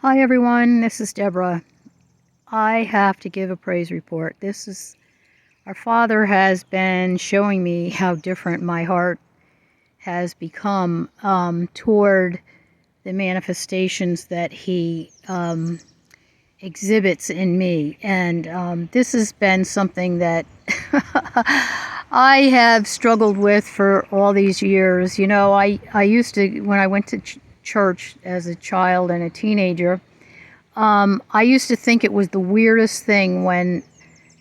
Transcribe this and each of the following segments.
Hi everyone, this is Deborah. I have to give a praise report. Our Father has been showing me how different my heart has become toward the manifestations that He exhibits in me. And this has been something that I have struggled with for all these years. You know, I used to, when I went to church as a child and a teenager, I used to think it was the weirdest thing when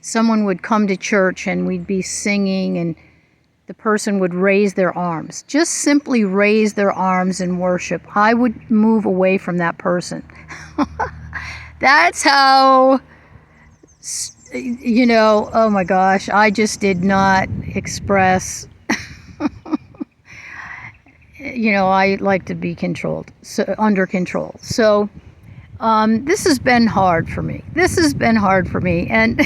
someone would come to church and we'd be singing and the person would raise their arms. Just simply raise their arms in worship. I would move away from that person. That's how, oh my gosh, I just did not express, I like to be controlled, so under control. So, this has been hard for me. And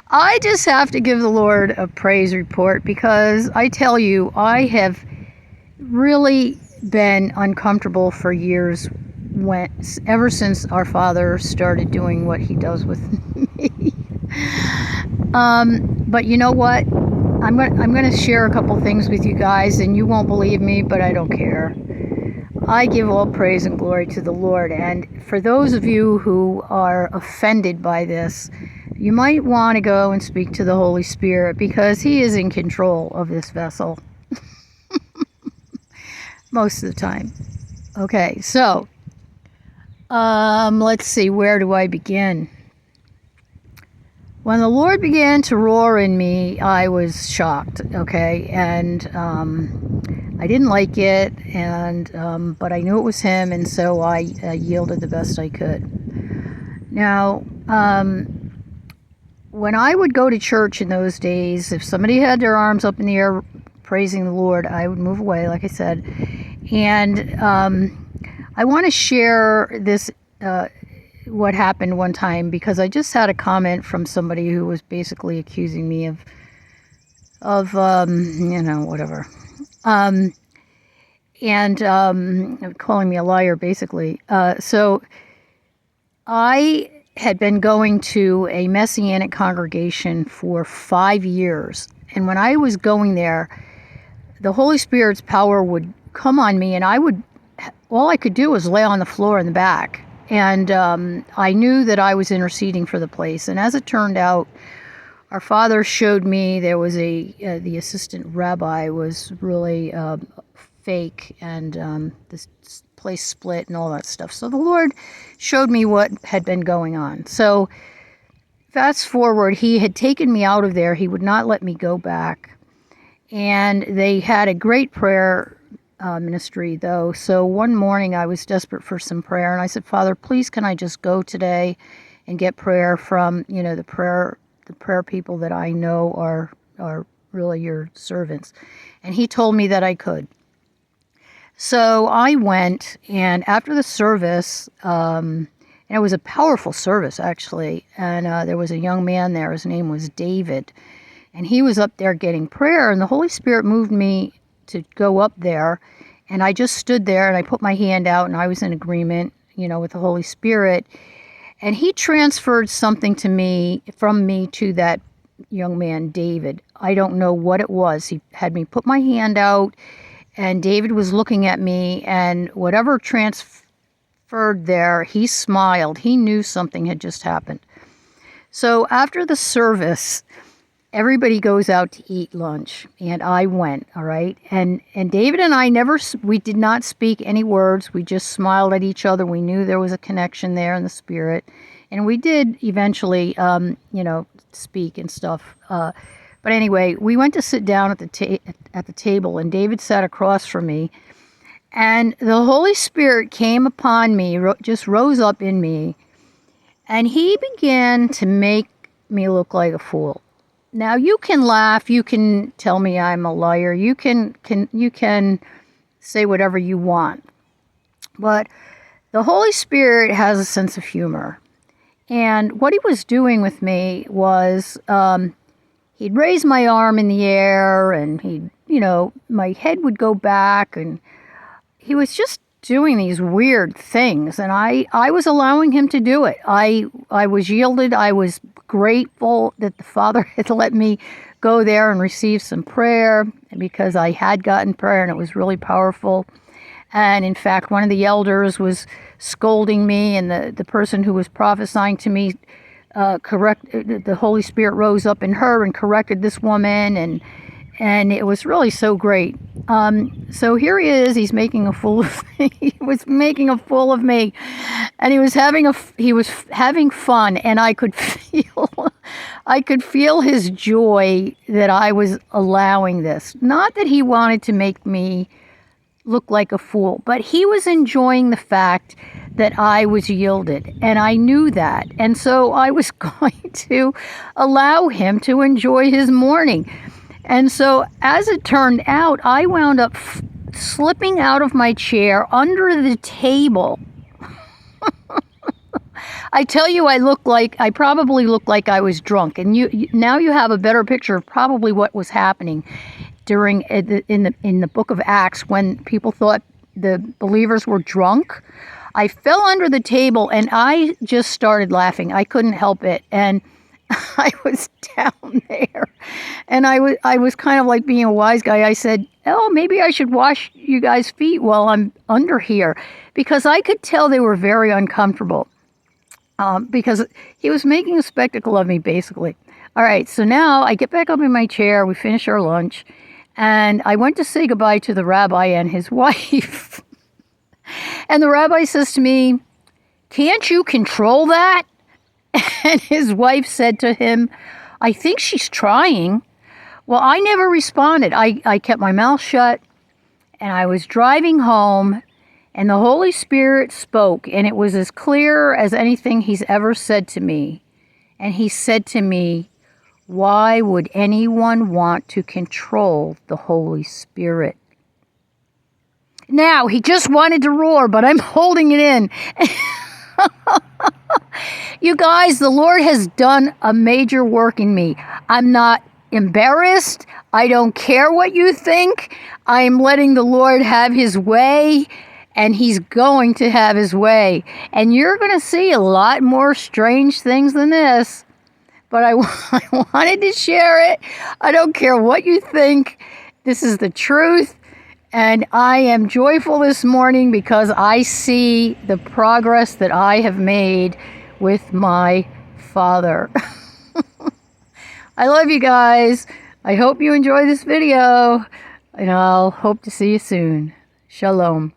I just have to give the Lord a praise report because I tell you, I have really been uncomfortable for years ever since our Father started doing what He does with me. But you know what? I'm going to share a couple things with you guys, and you won't believe me, but I don't care. I give all praise and glory to the Lord. And for those of you who are offended by this, you might want to go and speak to the Holy Spirit because He is in control of this vessel most of the time. Okay, so let's see, where do I begin? When the Lord began to roar in me, I was shocked, okay? And I didn't like it, but I knew it was Him, and so I yielded the best I could. Now, when I would go to church in those days, if somebody had their arms up in the air praising the Lord, I would move away, like I said. And I want to share this, what happened one time, because I just had a comment from somebody who was basically accusing me of whatever. Calling me a liar, basically. So I had been going to a Messianic congregation for 5 years. And when I was going there, the Holy Spirit's power would come on me, and all I could do was lay on the floor in the back. And I knew that I was interceding for the place. And as it turned out, our Father showed me there was the assistant rabbi was really fake, and this place split and all that stuff. So the Lord showed me what had been going on. So fast forward, He had taken me out of there. He would not let me go back. And they had a great prayer ministry, though. So one morning I was desperate for some prayer, and I said, Father, please can I just go today and get prayer from, the prayer people that I know are really your servants. And He told me that I could. So I went, and after the service, and it was a powerful service, actually, and there was a young man there. His name was David, and he was up there getting prayer, and the Holy Spirit moved me to go up there, and I just stood there, and I put my hand out, and I was in agreement, with the Holy Spirit, and He transferred something from me to that young man, David. I don't know what it was. He had me put my hand out, and David was looking at me, and whatever transferred there, he smiled. He knew something had just happened. So after the service, everybody goes out to eat lunch, and I went, all right? And David and I we did not speak any words. We just smiled at each other. We knew there was a connection there in the spirit. And we did eventually, speak and stuff. But anyway, we went to sit down at the table, and David sat across from me. And the Holy Spirit came upon me, just rose up in me, and He began to make me look like a fool. Now, you can laugh, you can tell me I'm a liar, you can say whatever you want. But the Holy Spirit has a sense of humor. And what He was doing with me was He'd raise my arm in the air, and my head would go back, and He was just doing these weird things, and I was allowing him to do it. I was yielded. I was grateful that the Father had let me go there and receive some prayer, because I had gotten prayer and it was really powerful. And in fact, one of the elders was scolding me, and the person who was prophesying to me, the Holy Spirit rose up in her and corrected this woman, and it was really so great. So here he is. He's making a fool of me. He was making a fool of me, and he was having fun, and I could feel his joy that I was allowing this. Not that he wanted to make me look like a fool, but he was enjoying the fact that I was yielded, and I knew that. And so I was going to allow him to enjoy his morning. And so as it turned out, I wound up slipping out of my chair under the table. I tell you, I probably looked like I was drunk. And now you have a better picture of probably what was happening during in the book of Acts, when people thought the believers were drunk. I fell under the table and I just started laughing. I couldn't help it. And I was down there, and I was kind of like being a wise guy. I said, "Oh, maybe I should wash you guys' feet while I'm under here," because I could tell they were very uncomfortable, because he was making a spectacle of me, basically. All right, so now I get back up in my chair. We finish our lunch, and I went to say goodbye to the rabbi and his wife. And the rabbi says to me, "Can't you control that?" And his wife said to him, "I think she's trying." Well, I never responded. I kept my mouth shut, and I was driving home, and the Holy Spirit spoke, and it was as clear as anything he's ever said to me. And he said to me, "Why would anyone want to control the Holy Spirit?" Now, he just wanted to roar, but I'm holding it in. You guys, the Lord has done a major work in me. I'm not embarrassed. I don't care what you think. I am letting the Lord have his way, and he's going to have his way. And you're going to see a lot more strange things than this. But I wanted to share it. I don't care what you think. This is the truth. And I am joyful this morning because I see the progress that I have made with my Father. I love you guys. I hope you enjoy this video, and I'll hope to see you soon. Shalom.